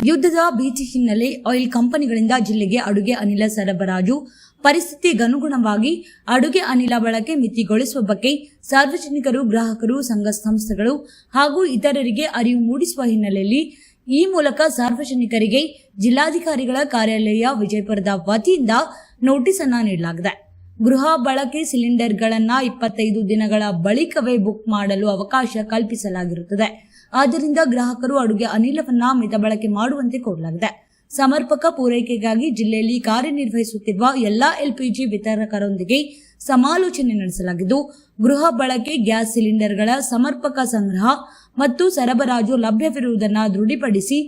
ಯುದ್ಧದ ಭೀತಿ ಹಿನ್ನೆಲೆ ಆಯಿಲ್ ಕಂಪನಿಗಳಿಂದ ಜಿಲ್ಲೆಗೆ ಅಡುಗೆ ಅನಿಲ ಸರಬರಾಜು ಪರಿಸ್ಥಿತಿಗನುಗುಣವಾಗಿ ಅಡುಗೆ ಅನಿಲ ಬಳಕೆ ಮಿತಿಗೊಳಿಸುವ ಬಗ್ಗೆ ಸಾರ್ವಜನಿಕರು, ಗ್ರಾಹಕರು, ಸಂಘ ಸಂಸ್ಥೆಗಳು ಹಾಗೂ ಇತರರಿಗೆ ಅರಿವು ಮೂಡಿಸುವ ಹಿನ್ನೆಲೆಯಲ್ಲಿ ಈ ಮೂಲಕ ಸಾರ್ವಜನಿಕರಿಗೆ ಜಿಲ್ಲಾಧಿಕಾರಿಗಳ ಕಾರ್ಯಾಲಯ ವಿಜಯಪುರದ ವತಿಯಿಂದ ನೋಟಿಸ್ ಅನ್ನು ನೀಡಲಾಗಿದೆ. ಗೃಹ ಬಳಕೆ ಸಿಲಿಂಡರ್ಗಳನ್ನು 25 ದಿನಗಳ ಬಳಿಕವೇ ಬುಕ್ ಮಾಡಲು ಅವಕಾಶ ಕಲ್ಪಿಸಲಾಗಿರುತ್ತದೆ. ಆದ್ದರಿಂದ ಗ್ರಾಹಕರು ಅಡುಗೆ ಅನಿಲವನ್ನ ಮಿತ ಬಳಕೆ ಮಾಡುವಂತೆ ಕೋರಲಾಗಿದೆ. ಸಮರ್ಪಕ ಪೂರೈಕೆಗಾಗಿ ಜಿಲ್ಲೆಯಲ್ಲಿ ಕಾರ್ಯನಿರ್ವಹಿಸುತ್ತಿರುವ ಎಲ್ಲಾ ಎಲ್ಪಿಜಿ ವಿತರಕರೊಂದಿಗೆ ಸಮಾಲೋಚನೆ ನಡೆಸಲಾಗಿದ್ದು, ಗೃಹ ಬಳಕೆ ಗ್ಯಾಸ್ ಸಿಲಿಂಡರ್ಗಳ ಸಮರ್ಪಕ ಸಂಗ್ರಹ ಮತ್ತು ಸರಬರಾಜು ಲಭ್ಯವಿರುವುದನ್ನು ದೃಢಪಡಿಸಿ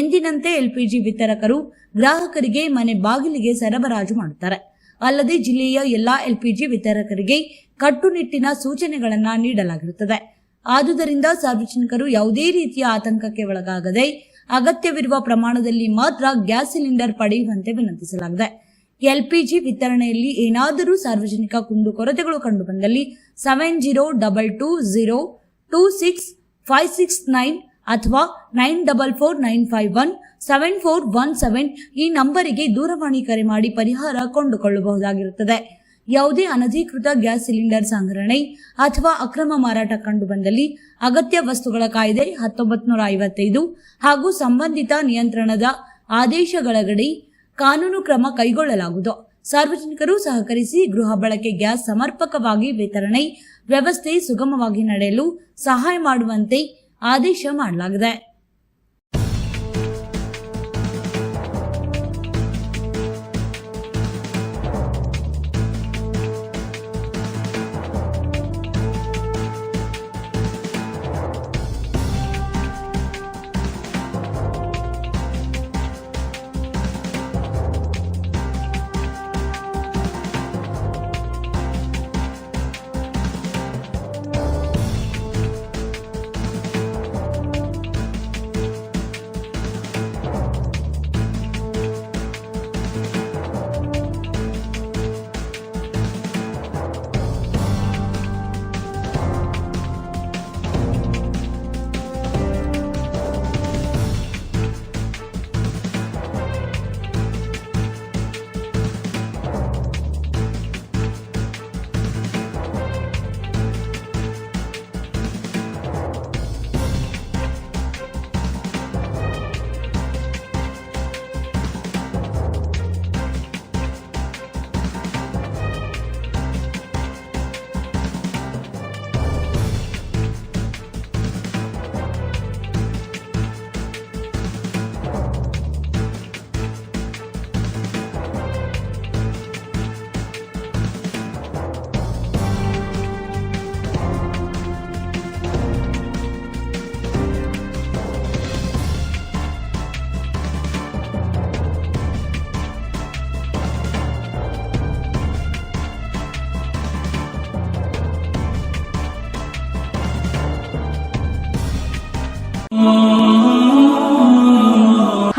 ಎಂದಿನಂತೆ ಎಲ್ಪಿಜಿ ವಿತರಕರು ಗ್ರಾಹಕರಿಗೆ ಮನೆ ಬಾಗಿಲಿಗೆ ಸರಬರಾಜು ಮಾಡುತ್ತಾರೆ. ಅಲ್ಲದೆ ಜಿಲ್ಲೆಯ ಎಲ್ಲಾ ಎಲ್ಪಿಜಿ ವಿತರಕರಿಗೆ ಕಟ್ಟುನಿಟ್ಟಿನ ಸೂಚನೆಗಳನ್ನು ನೀಡಲಾಗಿರುತ್ತದೆ. ಆದುದರಿಂದ ಸಾರ್ವಜನಿಕರು ಯಾವುದೇ ರೀತಿಯ ಆತಂಕಕ್ಕೆ ಒಳಗಾಗದೆ ಅಗತ್ಯವಿರುವ ಪ್ರಮಾಣದಲ್ಲಿ ಮಾತ್ರ ಗ್ಯಾಸ್ ಸಿಲಿಂಡರ್ ಪಡೆಯುವಂತೆ ವಿನಂತಿಸಲಾಗಿದೆ. ಎಲ್ಪಿಜಿ ವಿತರಣೆಯಲ್ಲಿ ಏನಾದರೂ ಸಾರ್ವಜನಿಕ ಕುಂದುಕೊರತೆಗಳು ಕಂಡುಬಂದಲ್ಲಿ 7022026569 ಅಥವಾ 9449517417 ಈ ನಂಬರಿಗೆ ದೂರವಾಣಿ ಕರೆ ಮಾಡಿ ಪರಿಹಾರ ಕೊಂಡುಕೊಳ್ಳಬಹುದಾಗಿರುತ್ತದೆ. ಯಾವುದೇ ಅನಧಿಕೃತ ಗ್ಯಾಸ್ ಸಿಲಿಂಡರ್ ಸಂಗ್ರಹಣೆ ಅಥವಾ ಅಕ್ರಮ ಮಾರಾಟ ಕಂಡುಬಂದಲ್ಲಿ ಅಗತ್ಯ ವಸ್ತುಗಳ ಕಾಯ್ದೆ 1955 ಹಾಗೂ ಸಂಬಂಧಿತ ನಿಯಂತ್ರಣದ ಆದೇಶಗಳಡಿ ಕಾನೂನು ಕ್ರಮ ಕೈಗೊಳ್ಳಲಾಗುವುದು. ಸಾರ್ವಜನಿಕರು ಸಹಕರಿಸಿ ಗೃಹ ಬಳಕೆ ಗ್ಯಾಸ್ ಸಮರ್ಪಕವಾಗಿ ವಿತರಣೆ ವ್ಯವಸ್ಥೆ ಸುಗಮವಾಗಿ ನಡೆಯಲು ಸಹಾಯ ಮಾಡುವಂತೆ ಆದೇಶ ಮಾಡಲಾಗಿದೆ.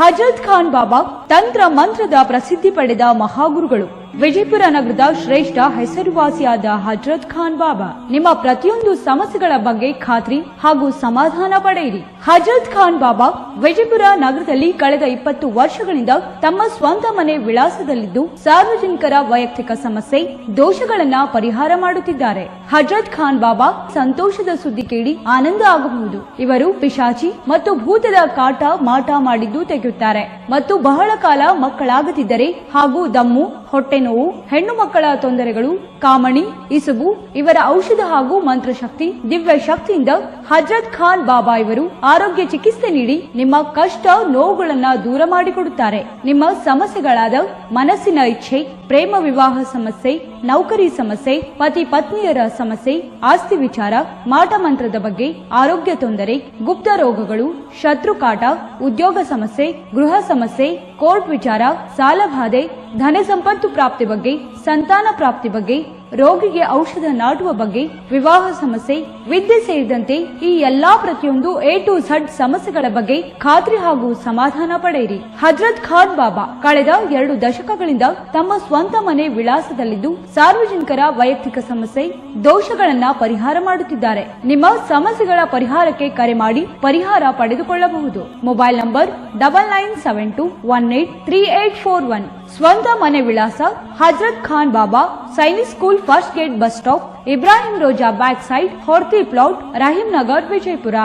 ಹಜರತ್ ಖಾನ್ ಬಾಬಾ ತಂತ್ರ ಮಂತ್ರದ ಪ್ರಸಿದ್ಧಿ ಪಡೆದ ಮಹಾಗುರುಗಳು. ವಿಜಯಪುರ ನಗರದ ಶ್ರೇಷ್ಠ ಹೆಸರುವಾಸಿಯಾದ ಹಜರತ್ ಖಾನ್ ಬಾಬಾ ನಿಮ್ಮ ಪ್ರತಿಯೊಂದು ಸಮಸ್ಯೆಗಳ ಬಗ್ಗೆ ಖಾತ್ರಿ ಹಾಗೂ ಸಮಾಧಾನ ಪಡೆಯಿರಿ. ಹಜರತ್ ಖಾನ್ ಬಾಬಾ ವಿಜಯಪುರ ನಗರದಲ್ಲಿ ಕಳೆದ 20 ವರ್ಷಗಳಿಂದ ತಮ್ಮ ಸ್ವಂತ ಮನೆ ವಿಳಾಸದಲ್ಲಿದ್ದು ಸಾರ್ವಜನಿಕರ ವೈಯಕ್ತಿಕ ಸಮಸ್ಯೆ ದೋಷಗಳನ್ನ ಪರಿಹಾರ ಮಾಡುತ್ತಿದ್ದಾರೆ. ಹಜರತ್ ಖಾನ್ ಬಾಬಾ ಸಂತೋಷದ ಸುದ್ದಿ ಕೇಳಿ ಆನಂದ ಆಗಬಹುದು. ಇವರು ಪಿಶಾಚಿ ಮತ್ತು ಭೂತದ ಕಾಟ ಮಾಟ ಮಾಡಿದ್ದು ತೆಗೆಯುತ್ತಾರೆ ಮತ್ತು ಬಹಳ ಕಾಲ ಮಕ್ಕಳಾಗದಿದ್ದರೆ ಹಾಗೂ ದಮ್ಮು, ಹೊಟ್ಟೆ ನೋವು, ಹೆಣ್ಣು ಮಕ್ಕಳ ತೊಂದರೆಗಳು, ಕಾಮಣಿ, ಇಸುಬು ಇವರ ಔಷಧ ಹಾಗೂ ಮಂತ್ರಶಕ್ತಿ, ದಿವ್ಯ ಶಕ್ತಿಯಿಂದ ಹಜರತ್ ಖಾನ್ ಬಾಬಾ ಇವರು ಆರೋಗ್ಯ ಚಿಕಿತ್ಸೆ ನೀಡಿ ನಿಮ್ಮ ಕಷ್ಟ ನೋವುಗಳನ್ನ ದೂರ ಮಾಡಿಕೊಡುತ್ತಾರೆ. ನಿಮ್ಮ ಸಮಸ್ಯೆಗಳಾದ ಮನಸ್ಸಿನ ಇಚ್ಛೆ, ಪ್ರೇಮ ವಿವಾಹ ಸಮಸ್ಯೆ, ನೌಕರಿ ಸಮಸ್ಯೆ, ಪತಿ ಪತ್ನಿಯರ ಸಮಸ್ಯೆ, ಆಸ್ತಿ ವಿಚಾರ, ಮಾಟ ಮಂತ್ರದ ಬಗ್ಗೆ, ಆರೋಗ್ಯ ತೊಂದರೆ, ಗುಪ್ತ ರೋಗಗಳು, ಶತ್ರುಕಾಟ, ಉದ್ಯೋಗ ಸಮಸ್ಯೆ, ಗೃಹ ಸಮಸ್ಯೆ, ಕೋರ್ಟ್ ವಿಚಾರ, ಸಾಲಬಾಧೆ, ಧನ ಸಂಪತ್ತು ಪ್ರಾಪ್ತಿ ಬಗ್ಗೆ, ಸಂತಾನ ಪ್ರಾಪ್ತಿ ಬಗ್ಗೆ, ರೋಗಿಗೆ ಔಷಧ ನಾಟುವ ಬಗ್ಗೆ, ವಿವಾಹ ಸಮಸ್ಯೆ, ವಿದ್ಯೆ ಸೇರಿದಂತೆ ಈ ಎಲ್ಲಾ ಪ್ರತಿಯೊಂದು A to Z ಸಮಸ್ಯೆಗಳ ಬಗ್ಗೆ ಖಾತ್ರಿ ಹಾಗೂ ಸಮಾಧಾನ ಪಡೆಯಿರಿ. ಹಜರತ್ ಖಾನ್ ಬಾಬಾ ಕಳೆದ 2 ದಶಕಗಳಿಂದ ತಮ್ಮ ಸ್ವಂತ ಮನೆ ವಿಳಾಸದಲ್ಲಿದ್ದು ಸಾರ್ವಜನಿಕರ ವೈಯಕ್ತಿಕ ಸಮಸ್ಯೆ, ದೋಷಗಳನ್ನ ಪರಿಹಾರ ಮಾಡುತ್ತಿದ್ದಾರೆ. ನಿಮ್ಮ ಸಮಸ್ಯೆಗಳ ಪರಿಹಾರಕ್ಕೆ ಕರೆ ಮಾಡಿ ಪರಿಹಾರ ಪಡೆದುಕೊಳ್ಳಬಹುದು. Mobile number 9972183841. ಸ್ವಂತ ಮನೆ ವಿಳಾಸ Hazrat Khan Baba, Sainik school, first gate, bus stop, Ibrahim Roza back side, Horti plot, Rahim Nagar, Vijayapura.